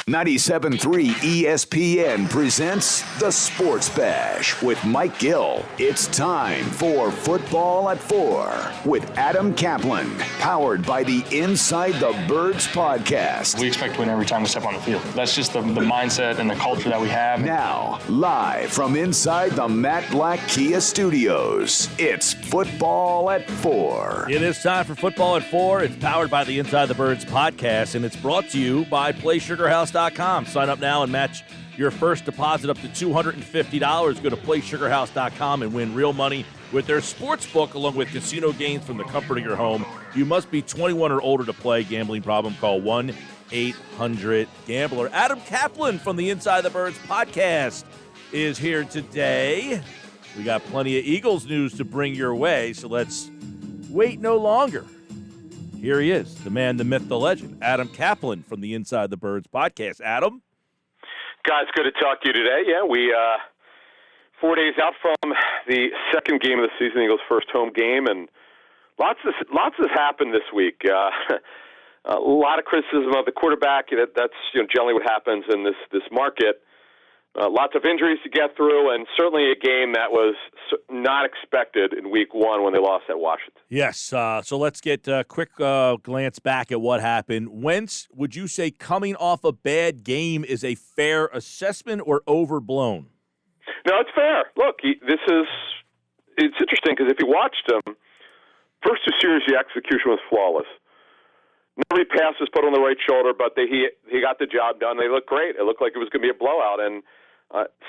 97.3 ESPN presents The Sports Bash with Mike Gill. It's time for Football at 4 with Adam Caplan, powered by the Inside the Birds podcast. We expect to win every time we step on the field. That's just the mindset and the culture that we have. Now, live from inside the Matt Black Kia Studios, it's Football at 4. It is time for Football at 4. It's powered by the Inside the Birds podcast, and it's brought to you by PlaySugarHouse.com. Sign up now and match your first deposit up to $250. Go to PlaySugarHouse.com and win real money with their sports book along with casino games from the comfort of your home. You must be 21 or older to play. Gambling problem? Call 1-800-GAMBLER. Adam Caplan from the Inside the Birds podcast is here today. We got plenty of Eagles news to bring your way, so let's wait no longer. Here he is, the man, the myth, the legend, Adam Caplan from the Inside the Birds podcast. Adam? Guys, good to talk to you today. Yeah, we 4 days out from the second game of the season, Eagles' first home game, and lots has happened this week. A lot of criticism of the quarterback. That's generally what happens in this market. Lots of injuries to get through, and certainly a game that was not expected in week one when they lost at Washington. Yes, so let's get a quick glance back at what happened. Wentz, would you say coming off a bad game is a fair assessment or overblown? No, it's fair. Look, it's interesting because if you watched him, first two series the execution was flawless. Nobody passes put on the right shoulder, but he got the job done. They looked great. It looked like it was going to be a blowout, and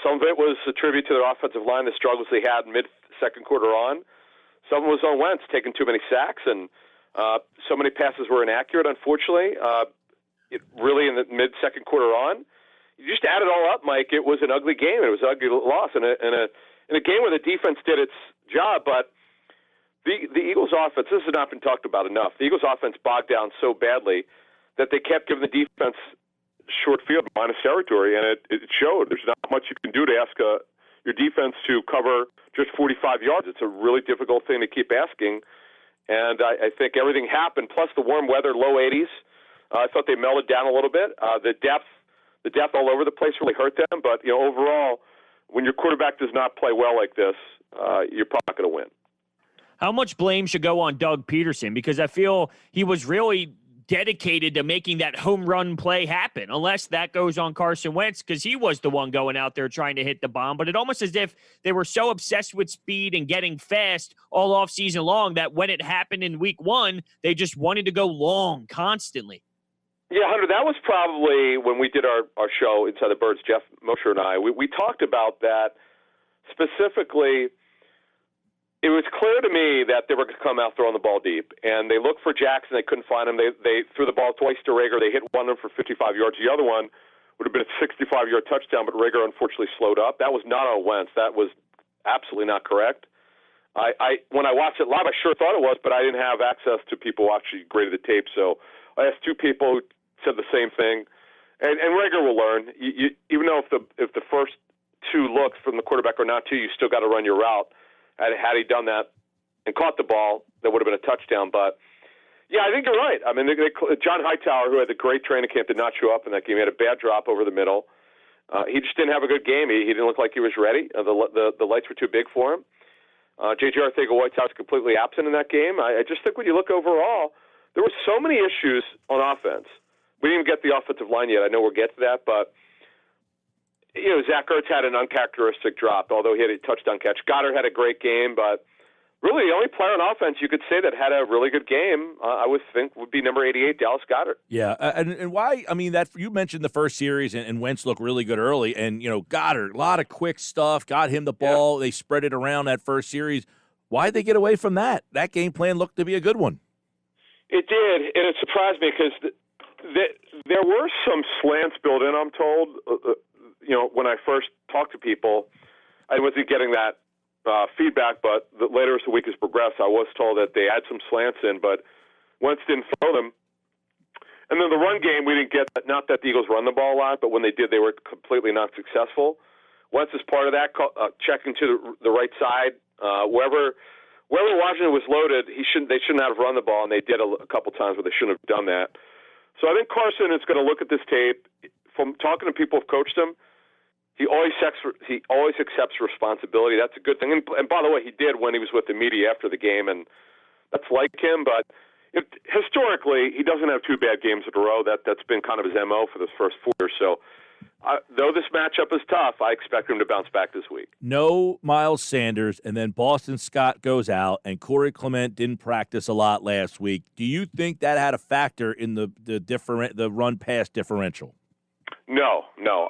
some of it was attributed to their offensive line, the struggles they had mid-second quarter on. Some was on Wentz, taking too many sacks, and so many passes were inaccurate, unfortunately. Really, in the mid-second quarter on, you just add it all up, Mike, it was an ugly game. It was an ugly loss in a game where the defense did its job, but the Eagles' offense, this has not been talked about enough. The Eagles' offense bogged down so badly that they kept giving the defense short field minus territory, and it showed. There's not much you can do to ask your defense to cover just 45 yards. It's a really difficult thing to keep asking, and I think everything happened. Plus the warm weather, low 80s. I thought they melted down a little bit. The depth all over the place really hurt them. But overall, when your quarterback does not play well like this, you're probably not going to win. How much blame should go on Doug Peterson? Because I feel he was really dedicated to making that home run play happen, unless that goes on Carson Wentz, because he was the one going out there trying to hit the bomb. But it almost as if they were so obsessed with speed and getting fast all off season long that when it happened in week one, they just wanted to go long constantly. Yeah, Hunter, that was probably when we did our show Inside the Birds, Jeff Mosher and I. We talked about that specifically. It was clear to me that they were going to come out throwing the ball deep, and they looked for Jackson. They couldn't find him. They threw the ball twice to Rager. They hit one of them for 55 yards. The other one would have been a 65-yard touchdown, but Rager unfortunately slowed up. That was not on Wentz. That was absolutely not correct. When I watched it live, I sure thought it was, but I didn't have access to people who actually graded the tape. So I asked two people who said the same thing, and Rager will learn. Even though if the first two looks from the quarterback are not two, you still got to run your route. Had he done that and caught the ball, that would have been a touchdown. But, yeah, I think you're right. I mean, John Hightower, who had the great training camp, did not show up in that game. He had a bad drop over the middle. He just didn't have a good game. He didn't look like he was ready. The lights were too big for him. J.J. Arcega-Whiteside was completely absent in that game. I just think when you look overall, there were so many issues on offense. We didn't even get the offensive line yet. I know we'll get to that, but Zach Ertz had an uncharacteristic drop, although he had a touchdown catch. Goddard had a great game, but really the only player on offense you could say that had a really good game, I would think, would be number 88, Dallas Goedert. Yeah, and why? I mean, that you mentioned the first series, and Wentz looked really good early, and Goddard, a lot of quick stuff, got him the ball. Yeah. They spread it around that first series. Why'd they get away from that? That game plan looked to be a good one. It did, and it surprised me because there were some slants built in, I'm told. When I first talked to people, I wasn't getting that feedback, but later as the week has progressed, I was told that they had some slants in, but Wentz didn't throw them. And then the run game, we didn't get that. Not that the Eagles run the ball a lot, but when they did, they were completely not successful. Wentz is part of that, checking to the right side. Wherever Washington was loaded, they shouldn't have run the ball, and they did a couple times where they shouldn't have done that. So I think Carson is going to look at this tape, from talking to people who've coached him, he always accepts responsibility. That's a good thing. And by the way, he did when he was with the media after the game, and that's like him. But historically, he doesn't have two bad games in a row. That's been kind of his MO for the first 4 years. So, though this matchup is tough, I expect him to bounce back this week. No Miles Sanders, and then Boston Scott goes out, and Corey Clement didn't practice a lot last week. Do you think that had a factor in the run-pass differential? No.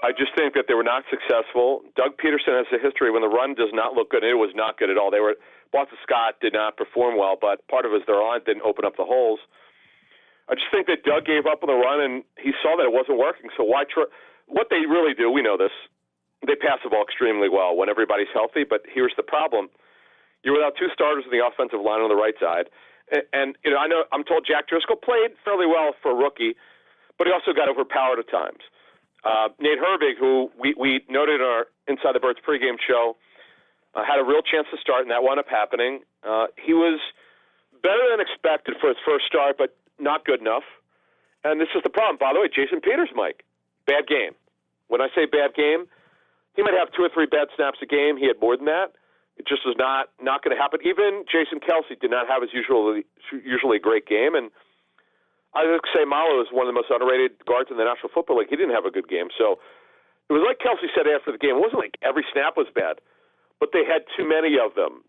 I just think that they were not successful. Doug Peterson has a history when the run does not look good, and it was not good at all. Boston Scott did not perform well, but part of it was their line didn't open up the holes. I just think that Doug gave up on the run, and he saw that it wasn't working. So why try? What they really do, we know this, they pass the ball extremely well when everybody's healthy, but here's the problem. You're without two starters on the offensive line on the right side. And I'm told Jack Driscoll played fairly well for a rookie, but he also got overpowered at times. Nate Herbig, who we noted in our Inside the Birds pregame show, had a real chance to start, and that wound up happening. He was better than expected for his first start, but not good enough. And this is the problem. By the way, Jason Peters, Mike, bad game. When I say bad game, he might have 2 or 3 bad snaps a game. He had more than that. It just was not going to happen. Even Jason Kelsey did not have his usually great game. And I would say Malo is one of the most underrated guards in the National Football League. He didn't have a good game. So it was like Kelsey said after the game. It wasn't like every snap was bad, but they had too many of them.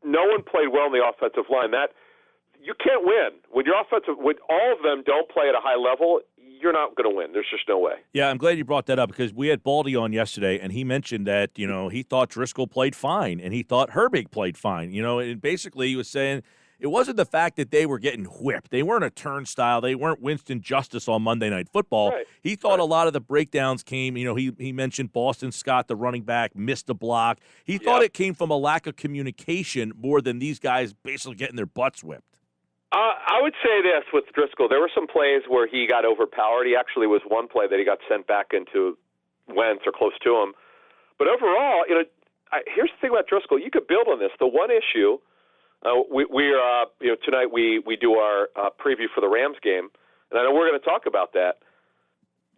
No one played well in the offensive line. That you can't win when when all of them don't play at a high level. You're not going to win. There's just no way. Yeah, I'm glad you brought that up because we had Baldy on yesterday, and he mentioned that, he thought Driscoll played fine, and he thought Herbig played fine. And basically he was saying it wasn't the fact that they were getting whipped. They weren't a turnstile. They weren't Winston Justice on Monday Night Football. Right. He thought a lot of the breakdowns came, he mentioned Boston Scott, the running back, missed a block. He thought it came from a lack of communication more than these guys basically getting their butts whipped. I would say this with Driscoll. There were some plays where he got overpowered. He actually was one play that he got sent back into Wentz or close to him. But overall, here's the thing about Driscoll. You could build on this. The one issue, tonight we do our preview for the Rams game, and I know we're going to talk about that.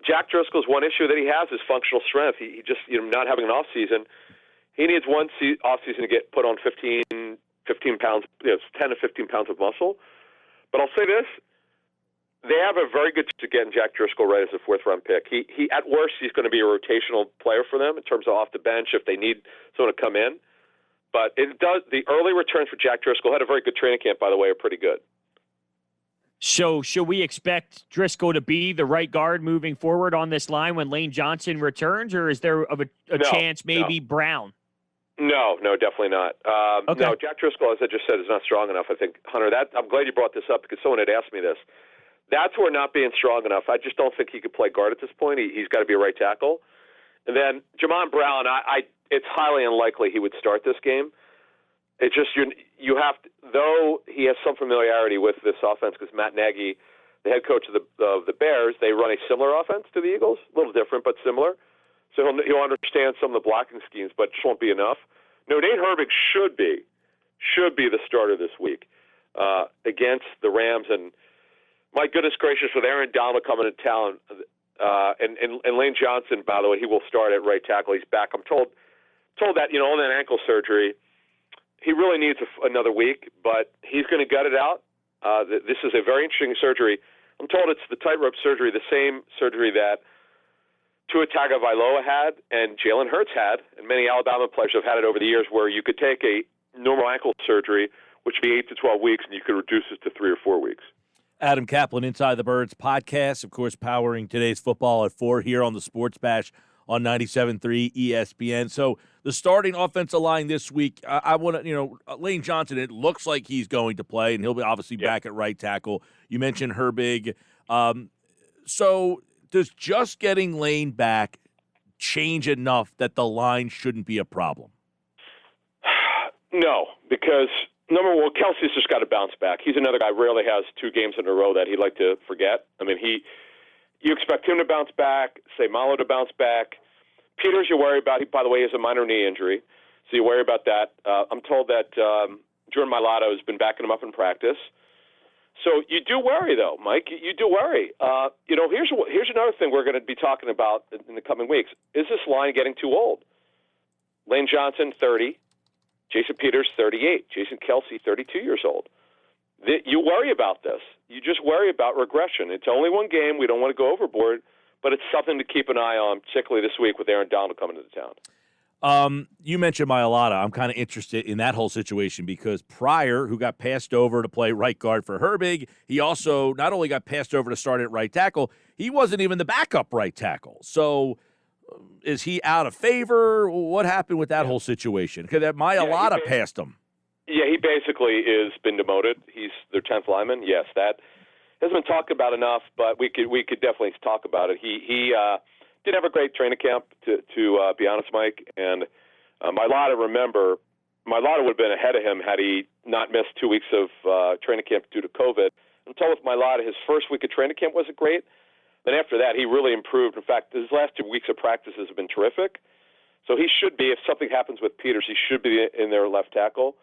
Jack Driscoll's one issue that he has is functional strength. He just, not having an off season. He needs one off season to get put on 15 pounds, 10 to 15 pounds of muscle. But I'll say this: they have a very good chance of getting Jack Driscoll right as a 4th-round pick. He at worst he's going to be a rotational player for them in terms of off the bench if they need someone to come in. But the early returns for Jack Driscoll had a very good training camp, by the way, are pretty good. So should we expect Driscoll to be the right guard moving forward on this line when Lane Johnson returns, or is there a chance maybe Brown? No, definitely not. Okay. No, Jack Driscoll, as I just said, is not strong enough. I think, Hunter, I'm glad you brought this up because someone had asked me this. That's where not being strong enough. I just don't think he could play guard at this point. He's got to be a right tackle. And then Jamon Brown, it's highly unlikely he would start this game. It's just you have to, though he has some familiarity with this offense because Matt Nagy, the head coach of the Bears, they run a similar offense to the Eagles, a little different but similar. So he'll understand some of the blocking schemes, but it just won't be enough. No, Nate Herbig should be the starter this week against the Rams. And my goodness gracious, with Aaron Donald coming to town, and Lane Johnson, by the way, he will start at right tackle. He's back. I'm told that on that ankle surgery, he really needs another week, but he's going to gut it out. This is a very interesting surgery. I'm told it's the tightrope surgery, the same surgery that Tua Tagovailoa had and Jalen Hurts had, and many Alabama players have had it over the years, where you could take a normal ankle surgery, which would be 8 to 12 weeks, and you could reduce it to 3 or 4 weeks. Adam Caplan, Inside the Birds podcast, of course, powering today's football at 4 here on the Sports Bash on 97.3 ESPN. So the starting offensive line this week, I want to, Lane Johnson, it looks like he's going to play, and he'll be obviously back at right tackle. You mentioned Herbig. So does just getting Lane back change enough that the line shouldn't be a problem? No, because number one, Kelsey's just got to bounce back. He's another guy rarely has 2 games in a row that he'd like to forget. I mean, you expect him to bounce back, say Malo to bounce back. Peters, you worry about. He, by the way, has a minor knee injury, so you worry about that. I'm told that Jordan Mailata has been backing him up in practice. So you do worry, though, Mike. You do worry. Here's another thing we're going to be talking about in the coming weeks. Is this line getting too old? Lane Johnson, 30. Jason Peters, 38. Jason Kelsey, 32 years old. You worry about this. You just worry about regression. It's only one game. We don't want to go overboard, but it's something to keep an eye on, particularly this week with Aaron Donald coming to the town. You mentioned Mailata. I'm kind of interested in that whole situation because Pryor, who got passed over to play right guard for Herbig, he also not only got passed over to start at right tackle, he wasn't even the backup right tackle. So is he out of favor? What happened with that whole situation? Because Mailata passed him. Yeah, he basically is been demoted. He's their 10th lineman. Yes, that hasn't been talked about enough, but we could definitely talk about it. He did have a great training camp, to be honest, Mike. And Mailata would have been ahead of him had he not missed 2 weeks of training camp due to COVID. I'm told with Mailata, his first week of training camp wasn't great. Then after that, he really improved. In fact, his last 2 weeks of practices have been terrific. So he should be, if something happens with Peters, he should be in their left tackle,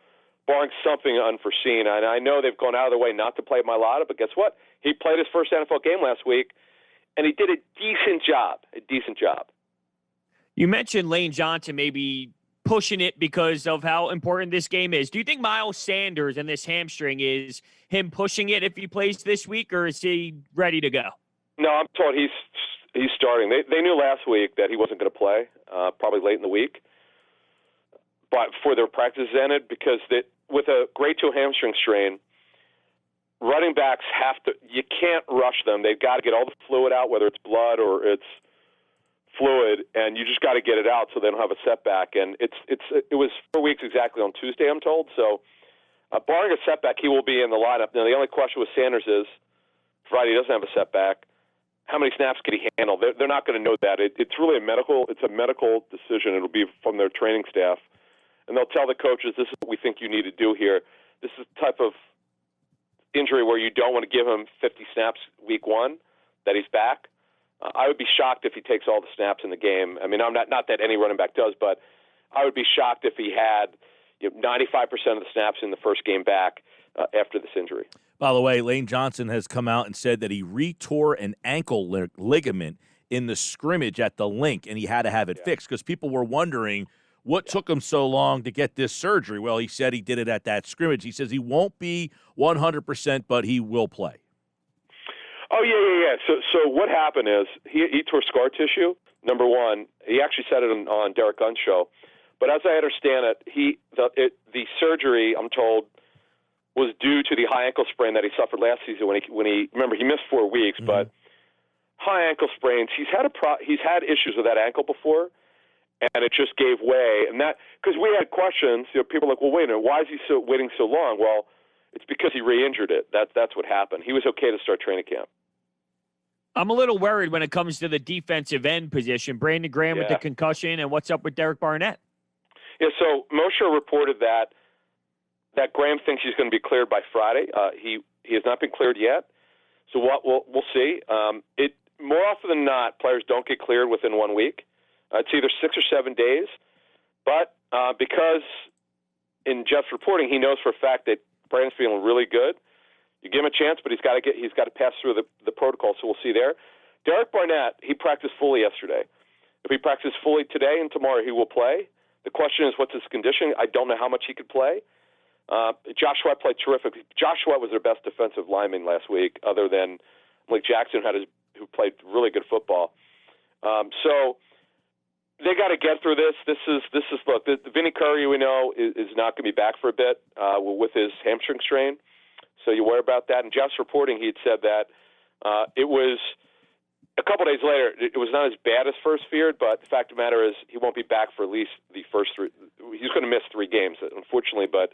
barring something unforeseen. And I know they've gone out of their way not to play Mailata, but guess what? He played his first NFL game last week, and he did a decent job. You mentioned Lane Johnson maybe pushing it because of how important this game is. Do you think Miles Sanders and this hamstring is him pushing it if he plays this week, or is he ready to go? No, I'm told he's starting. They knew last week that he wasn't going to play, probably late in the week, but before their practice ended, because with a grade 2 hamstring strain, running backs you can't rush them. They've got to get all the fluid out, whether it's blood or it's fluid, and you just got to get it out so they don't have a setback. And it was 4 weeks exactly on Tuesday, I'm told. So barring a setback, he will be in the lineup. Now, the only question with Sanders is, provided he doesn't have a setback, how many snaps could he handle? They're not going to know that. It's really a medical decision. It'll be from their training staff. And they'll tell the coaches, this is what we think you need to do here. This is the type of injury where you don't want to give him 50 snaps week 1, that he's back. I would be shocked if he takes all the snaps in the game. I mean, I'm not that any running back does, but I would be shocked if he had 95% of the snaps in the first game back after this injury. By the way, Lane Johnson has come out and said that he retore an ankle ligament in the scrimmage at the link, and he had to have it fixed because people were wondering what took him so long to get this surgery. Well, he said he did it at that scrimmage. He says he won't be 100%, but he will play. Oh, yeah. So what happened is he tore scar tissue, number one. He actually said it on Derek Gunn's show. But as I understand it, the surgery, I'm told, was due to the high ankle sprain that he suffered last season when he remember, he missed 4 weeks, but high ankle sprains, he's had issues with that ankle before, and it just gave way. And that, because we had questions, people were like, well, wait a minute, why is he waiting so long? Well, it's because he re-injured it. That's what happened. He was okay to start training camp. I'm a little worried when it comes to the defensive end position. Brandon Graham with the concussion, and what's up with Derek Barnett? Yeah, so Moshe reported that Graham thinks he's going to be cleared by Friday. He has not been cleared yet, so we'll see. More often than not, players don't get cleared within 1 week. It's either 6 or 7 days, but because in Jeff's reporting, he knows for a fact that Brandon's feeling really good. You give him a chance, but he's got to pass through the protocol. So we'll see there. Derek Barnett, he practiced fully yesterday. If he practices fully today and tomorrow, he will play. The question is, what's his condition? I don't know how much he could play. Josh Sweat played terrific. Josh Sweat was their best defensive lineman last week, other than Blake Jackson, who played really good football. So they got to get through this. This is look. The Vinny Curry, we know, is not going to be back for a bit with his hamstring strain. So you worry about that. And Jeff's reporting, he had said that it was a couple days later. It was not as bad as first feared, but the fact of the matter is he won't be back for at least the first 3. He's going to miss 3 games, unfortunately. But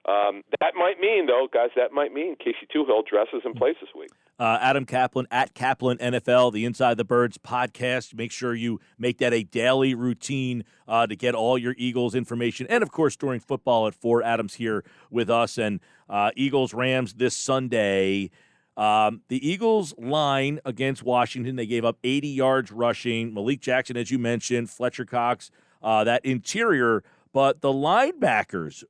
that might mean, though, guys, Casey Tuhill dresses in place this week. Adam Caplan at Caplan NFL, the Inside the Birds podcast. Make sure you make that a daily routine to get all your Eagles information. And, of course, during football at 4, Adam's here with us. And Eagles-Rams this Sunday. The Eagles line against Washington, they gave up 80 yards rushing. Malik Jackson, as you mentioned, Fletcher Cox, that interior. but the linebackers,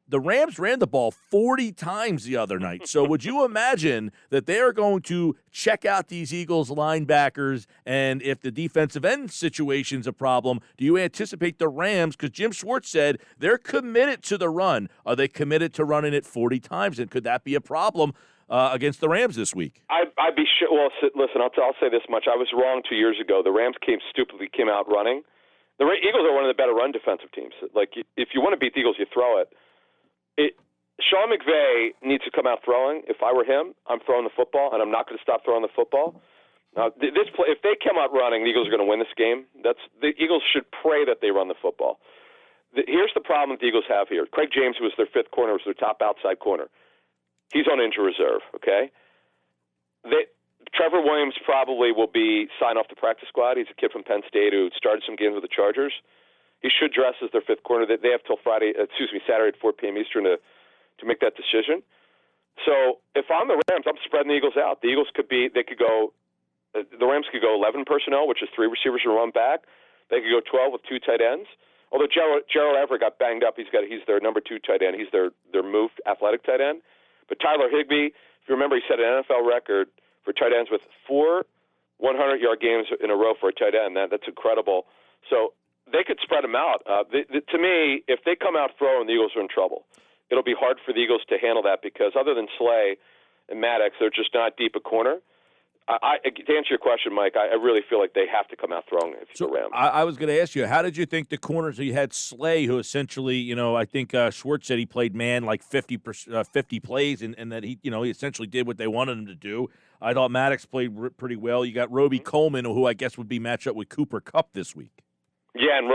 the Rams ran the ball 40 times the other night. So would you imagine that they are going to check out these Eagles linebackers, and if the defensive end situation's a problem, do you anticipate the Rams, because Jim Schwartz said they're committed to the run, are they committed to running it 40 times, and could that be a problem against the Rams this week? I'd be sure. Well, listen, I'll say this much. I was wrong 2 years ago. The Rams stupidly came out running. The Eagles are one of the better run defensive teams. Like, if you want to beat the Eagles, you throw it. Sean McVay needs to come out throwing. If I were him, I'm throwing the football, and I'm not going to stop throwing the football. If they come out running, the Eagles are going to win this game. The Eagles should pray that they run the football. Here's the problem that the Eagles have here. Craig James, who was their fifth corner, was their top outside corner. He's on injury reserve, okay? Trevor Williams probably will be signed off the practice squad. He's a kid from Penn State who started some games with the Chargers. He should dress as their fifth corner. They have till Saturday at 4 p.m. Eastern to make that decision. So if I'm the Rams, I'm spreading the Eagles out. The Rams could go 11 personnel, which is 3 receivers and run back. They could go 12 with 2 tight ends. Although Gerald Everett got banged up, he's their number 2 tight end. He's their moved athletic tight end. But Tyler Higbee, if you remember, he set an NFL record for tight ends with 4 100-yard games in a row for a tight end. That's incredible. So they could spread them out. To me, if they come out throwing, the Eagles are in trouble. It'll be hard for the Eagles to handle that because other than Slay and Maddox, they're just not deep a corner. To answer your question, Mike, I really feel like they have to come out throwing if you're the Rams. I was going to ask you, how did you think the corners? You had Slay, who essentially, I think Schwartz said he played man like 50 plays, and that he essentially did what they wanted him to do. I thought Maddox played pretty well. You got Roby Coleman, who I guess would be matched up with Cooper Kupp this week. Yeah, and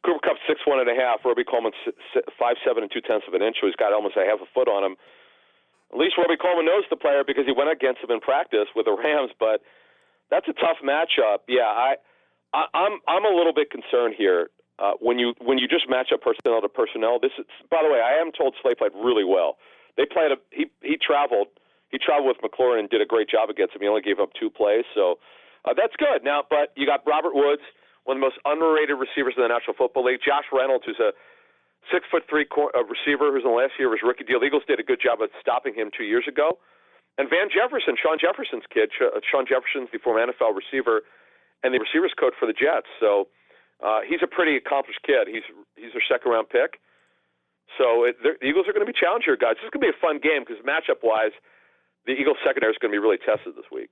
Cooper Kupp's 6'1.5". Roby Coleman's 5'7" and 0.2 of an inch, so he's got almost a half a foot on him. At least Roby Coleman knows the player because he went against him in practice with the Rams, but that's a tough matchup. Yeah, I'm a little bit concerned here when you just match up personnel to personnel. By the way, I am told Slay played really well. They played he traveled with McLaurin and did a great job against him. He only gave up 2 plays, so that's good. Now, but you got Robert Woods, one of the most underrated receivers in the National Football League. Josh Reynolds, who's a 6'3" receiver who's in the last year of his rookie deal. The Eagles did a good job of stopping him 2 years ago. And Van Jefferson, Sean Jefferson's kid. Sean Jefferson's the former NFL receiver and the receivers coach for the Jets. So he's a pretty accomplished kid. He's their second-round pick. So the Eagles are going to be challenged here, guys. This is going to be a fun game because matchup-wise, the Eagles secondary is going to be really tested this week.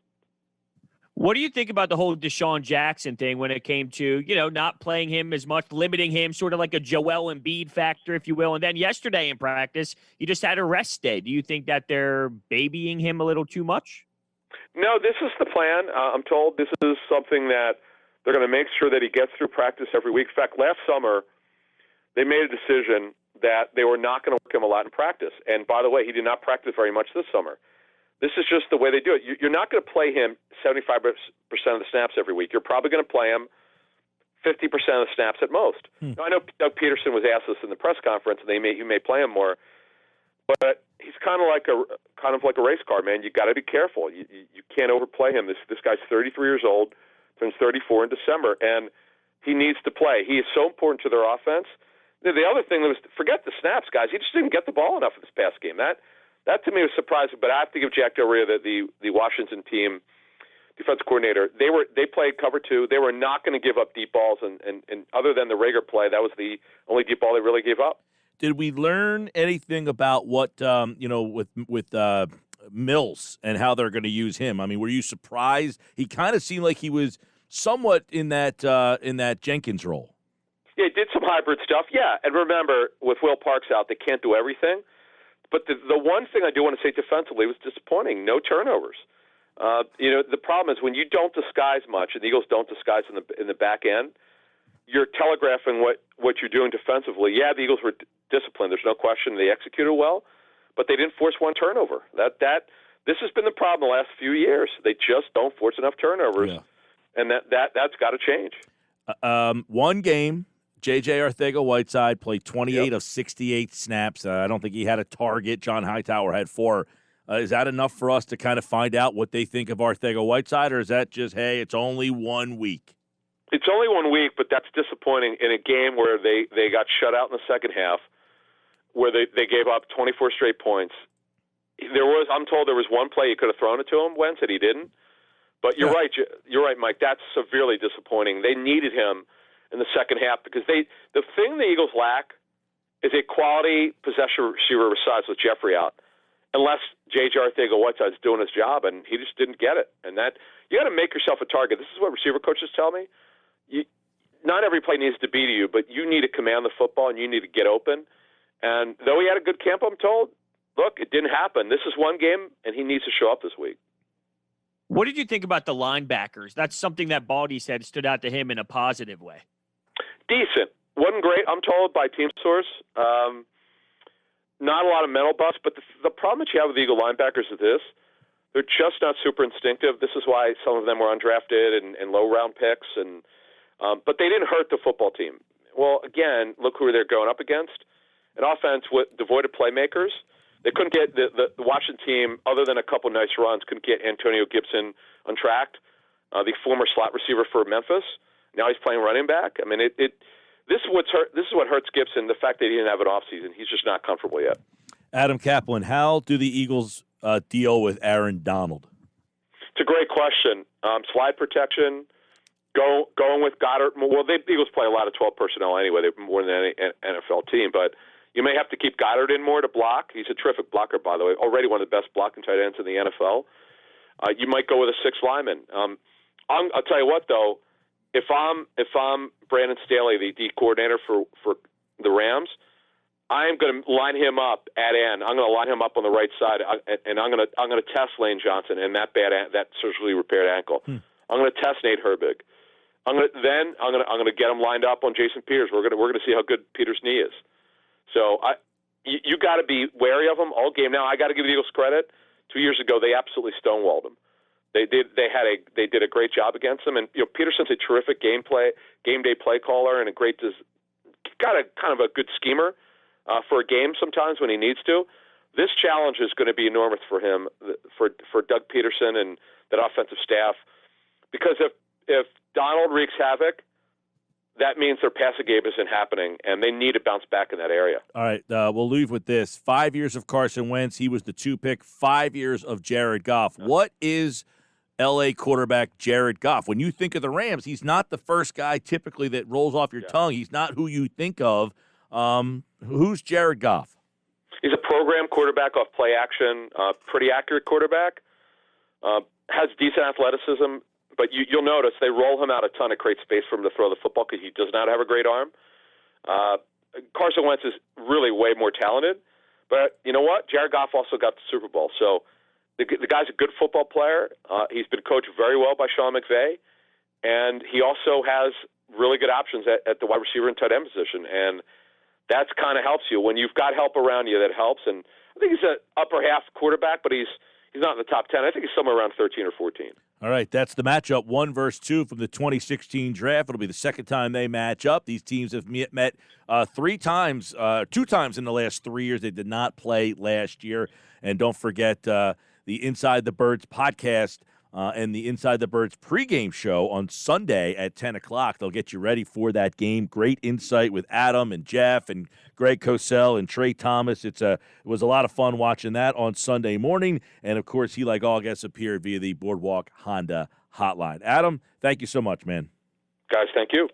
What do you think about the whole Desean Jackson thing when it came to, not playing him as much, limiting him, sort of like a Joel Embiid factor, if you will? And then yesterday in practice, you just had a rest day. Do you think that they're babying him a little too much? No, this is the plan. I'm told this is something that they're going to make sure that he gets through practice every week. In fact, last summer, they made a decision that they were not going to work him a lot in practice. And by the way, he did not practice very much this summer. This is just the way they do it. You're not going to play him 75% of the snaps every week. You're probably going to play him 50% of the snaps at most. Now, I know Doug Peterson was asked this in the press conference, and he may play him more, but he's kind of like a race car, man. You got to be careful. You can't overplay him. This guy's 33 years old, turns 34 in December, and he needs to play. He is so important to their offense. The other thing was, forget the snaps, guys. He just didn't get the ball enough in this past game. That to me was surprising, but I have to give Jack Del Rio, the Washington team defense coordinator. They played cover 2. They were not going to give up deep balls, and other than the Rager play, that was the only deep ball they really gave up. Did we learn anything about what with Mills and how they're going to use him? I mean, were you surprised? He kind of seemed like he was somewhat in that Jenkins role. Yeah, he did some hybrid stuff. Yeah, and remember, with Will Parks out, they can't do everything. But the one thing I do want to say defensively was disappointing. No turnovers. The problem is when you don't disguise much, and the Eagles don't disguise in the back end, you're telegraphing what you're doing defensively. Yeah, the Eagles were disciplined. There's no question they executed well, but they didn't force one turnover. This has been the problem the last few years. They just don't force enough turnovers, and that's got to change. One game. J.J. Arcega-Whiteside played 28 of 68 snaps. I don't think he had a target. John Hightower had 4. Is that enough for us to kind of find out what they think of Arcega-Whiteside, or is that just, hey, it's only 1 week? It's only 1 week, but that's disappointing in a game where they got shut out in the second half, where they gave up 24 straight points. I'm told there was one play you could have thrown it to him, Wentz, and he didn't. But you're right. You're right, Mike. That's severely disappointing. They needed him in the second half because the thing the Eagles lack is a quality possession receiver besides with Jeffrey out. Unless J.J. Arcega-Whiteside's doing his job, and he just didn't get it. And that you got to make yourself a target. This is what receiver coaches tell me. Not every play needs to be to you, but you need to command the football and you need to get open. And though he had a good camp, I'm told, look, it didn't happen. This is one game, and he needs to show up this week. What did you think about the linebackers? That's something that Baldy said stood out to him in a positive way. Decent. Wasn't great, I'm told, by team source. Not a lot of mental buffs, but the problem that you have with the Eagle linebackers is this. They're just not super instinctive. This is why some of them were undrafted and low-round picks. But they didn't hurt the football team. Well, again, look who they're going up against. An offense devoid of playmakers. They couldn't get the Washington team, other than a couple nice runs, couldn't get Antonio Gibson on track, the former slot receiver for Memphis. Now he's playing running back. I mean, this is what hurts Gibson, the fact that he didn't have an offseason. He's just not comfortable yet. Adam Caplan, how do the Eagles deal with Aaron Donald? It's a great question. Slide protection, going with Goddard. Well, the Eagles play a lot of 12 personnel anyway. They're more than any NFL team, but you may have to keep Goddard in more to block. He's a terrific blocker, by the way. Already one of the best blocking tight ends in the NFL. You might go with a sixth lineman. I'll tell you what, though. If I'm Brandon Staley, the D coordinator for the Rams, I'm going to line him up at end. I'm going to line him up on the right side, and I'm going to test Lane Johnson and that surgically repaired ankle. I'm going to test Nate Herbig. I'm going to get him lined up on Jason Peters. We're going to see how good Peters' knee is. So you got to be wary of him all game. Now I got to give the Eagles credit. 2 years ago, they absolutely stonewalled him. They did a great job against them, and Peterson's a terrific game day play caller, and got a kind of a good schemer for a game sometimes when he needs to. This challenge is going to be enormous for him, for Doug Peterson and that offensive staff, because if Donald wreaks havoc, that means their passing game isn't happening, and they need to bounce back in that area. All right, we'll leave with this. 5 years of Carson Wentz. He was the 2 pick. 5 years of Jared Goff. What is L.A. quarterback Jared Goff? When you think of the Rams, he's not the first guy typically that rolls off your tongue. He's not who you think of. Who's Jared Goff? He's a program quarterback off play action, pretty accurate quarterback, has decent athleticism. But you'll notice they roll him out a ton to create space for him to throw the football because he does not have a great arm. Carson Wentz is really way more talented. But you know what? Jared Goff also got the Super Bowl. So the guy's a good football player. He's been coached very well by Sean McVay. And he also has really good options at the wide receiver and tight end position. And that kind of helps you. When you've got help around you, that helps. And I think he's an upper half quarterback, but he's not in the top 10. I think he's somewhere around 13 or 14. All right, that's the matchup, 1 versus 2 from the 2016 draft. It'll be the second time they match up. These teams have met 3 times, 2 times in the last 3 years. They did not play last year. And don't forget the Inside the Birds podcast and the Inside the Birds pregame show on Sunday at 10 o'clock. They'll get you ready for that game. Great insight with Adam and Jeff and Greg Cosell and Trey Thomas. It was a lot of fun watching that on Sunday morning. And, of course, he, like all guests, appeared via the Boardwalk Honda hotline. Adam, thank you so much, man. Guys, thank you.